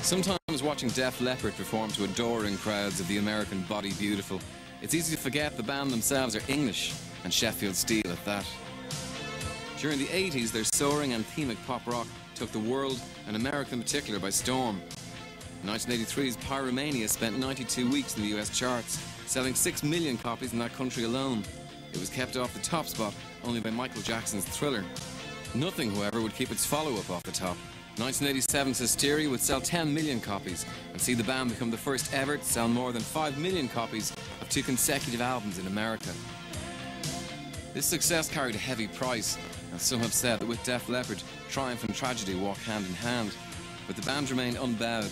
Sometimes watching Def Leppard perform to adoring crowds of the American Body Beautiful, it's easy to forget the band themselves are English, and Sheffield steel at that. During the 80s, their soaring anthemic pop rock took the world, and America in particular, by storm. 1983's Pyromania spent 92 weeks in the US charts, selling 6 million copies in that country alone. It was kept off the top spot only by Michael Jackson's Thriller. Nothing, however, would keep its follow-up off the top. 1987's Hysteria would sell 10 million copies and see the band become the first ever to sell more than 5 million copies of 2 consecutive albums in America. This success carried a heavy price, and some have said that with Def Leppard, triumph and tragedy walk hand in hand, but the band remained unbowed.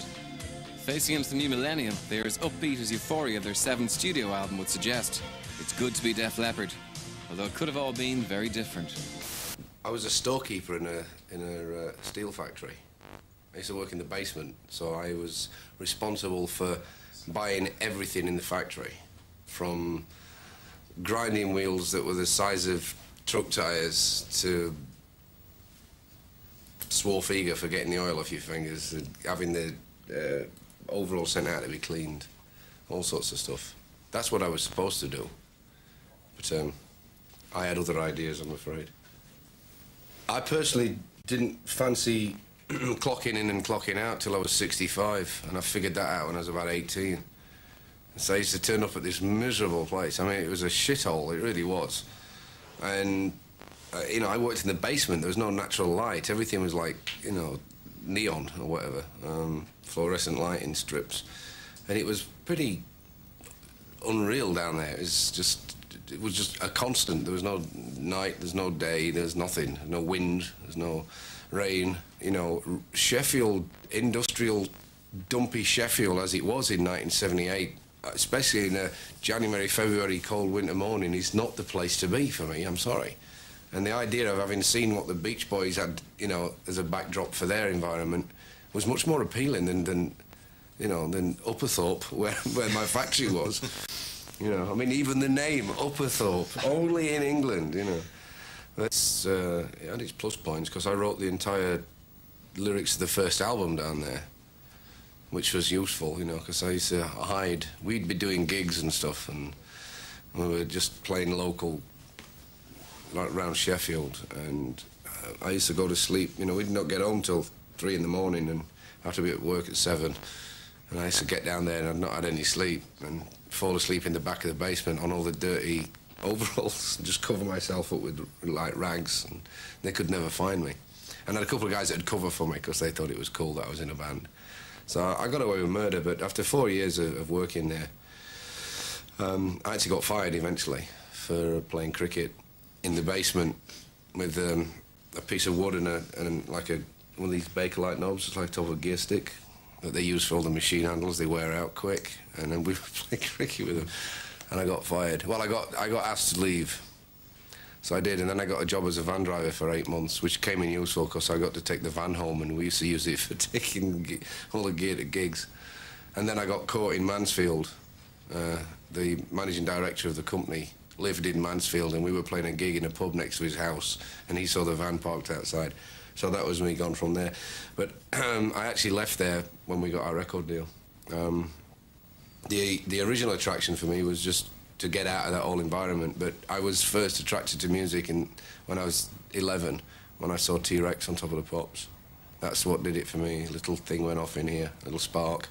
Facing into the new millennium, they are as upbeat as Euphoria, their 7th studio album, would suggest. It's good to be Def Leppard, although it could have all been very different. I was a storekeeper in a steel factory. I used to work in the basement, so I was responsible for buying everything in the factory, from grinding wheels that were the size of truck tires to Swarfiga for getting the oil off your fingers, and having the overall sent out to be cleaned, all sorts of stuff. That's what I was supposed to do, but I had other ideas, I'm afraid. I personally didn't fancy clocking in and clocking out till I was 65, and I figured that out when I was about 18. So I used to turn up at this miserable place. I mean, it was a shithole, it really was. And, you know, I worked in the basement, there was no natural light. Everything was like, you know, neon or whatever, fluorescent lighting strips. And it was pretty unreal down there. It was just a constant. There was no night, there's no day, there's nothing. No wind, there's no rain. You know, Sheffield, industrial, dumpy Sheffield as it was in 1978, especially in a January, February cold winter morning, is not the place to be for me, I'm sorry. And the idea of having seen what the Beach Boys had, you know, as a backdrop for their environment was much more appealing than Upperthorpe, where my factory was. You know, I mean, even the name, Upperthorpe, only in England, you know. That's, it had its plus points, because I wrote the entire lyrics of the first album down there, which was useful, you know, because I used to hide. We'd be doing gigs and stuff, and we were just playing local, like around Sheffield, and I used to go to sleep. You know, we'd not get home till 3 in the morning, and have to be at work at 7. And I used to get down there and I'd not had any sleep, and fall asleep in the back of the basement on all the dirty overalls and just cover myself up with, like, rags, and they could never find me. And I had a couple of guys that would cover for me because they thought it was cool that I was in a band. So I got away with murder, but after 4 years of working there, I actually got fired eventually for playing cricket in the basement with a piece of wood and like one of these Bakelite knobs, just like top of a gear stick, that they use for all the machine handles. They wear out quick, and then we played cricket with them, and I got fired. Well, I got asked to leave, so I did, and then I got a job as a van driver for 8 months, which came in useful because I got to take the van home, and we used to use it for taking all the gear to gigs. And then I got caught in Mansfield. The managing director of the company lived in Mansfield, and we were playing a gig in a pub next to his house, and he saw the van parked outside. So that was me gone from there. But I actually left there when we got our record deal. The original attraction for me was just to get out of that whole environment, but I was first attracted to music when I was 11, when I saw T-Rex on Top of the Pops. That's what did it for me. A little thing went off in here, a little spark.